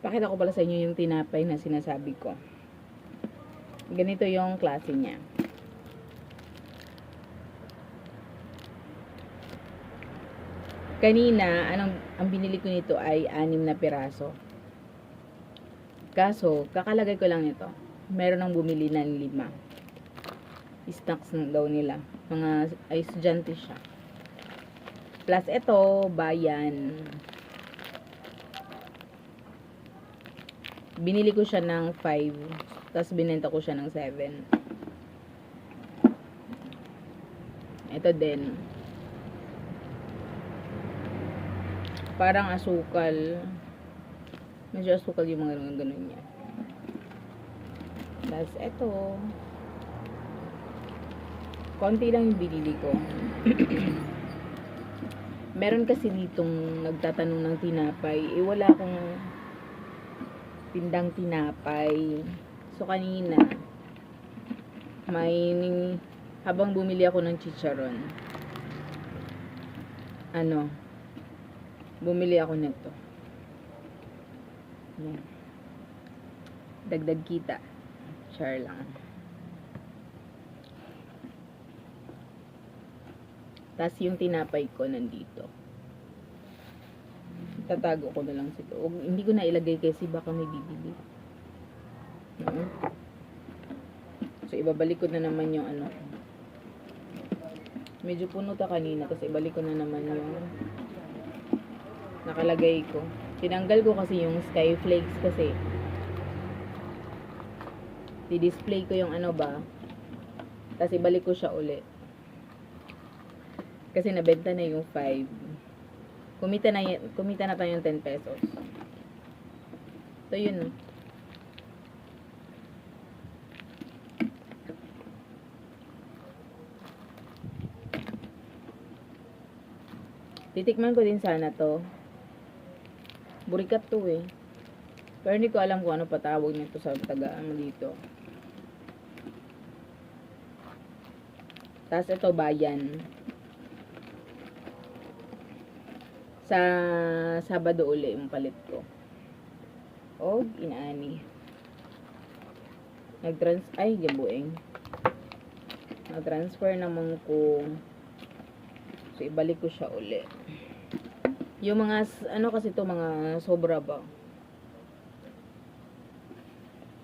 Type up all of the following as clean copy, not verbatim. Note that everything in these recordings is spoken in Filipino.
Pakita ko pala sa inyo yung tinapay na sinasabi ko. Ganito yung klase niya. Kanina, ang binili ko nito ay 6 na piraso. Kaso, kakalagay ko lang nito. Meron nang bumili ng 5. Snacks daw nila. Mga estudyante siya. Plus ito, bayan. Binili ko siya ng 5. Tapos binenta ko siya ng 7. Ito din. Parang asukal. Medyo asukal yung mga ganun niya. Tapos ito. Konti lang yung binili ko. Meron kasi ditong nagtatanong ng tinapay. Wala akong tindang tinapay. So kanina, habang bumili ako ng chicharon, bumili ako nito. Yan. Dagdag kita. Char lang. Tapos yung tinapay ko nandito. Tatago ko na lang ito. Hindi ko na ilagay kasi baka may bibili. So ibabalik ko na naman yung medyo puno ta kanina kasi ibalik ko na naman yung nakalagay ko. Tinanggal ko kasi yung Skyflakes kasi di-display ko yung tapos ibalik ko siya uli kasi nabenta na yung 5. Kumita na tayo yung 10 pesos. So yun. Titikman ko din sana to. Burikat to eh. Pero hindi ko alam kung ano patawag nito sa tagaan dito. Tapos ito bayan. Sa Sabado uli yung palit ko. O inaani. Nag-transfer naman ko. So ibalik ko siya uli. Yung mga kasi to mga sobra ba.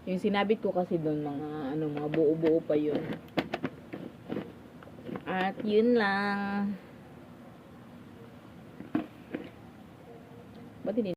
Yung sinabit ko kasi doon mga buo-buo pa yun. At yun lang. Ba't hindi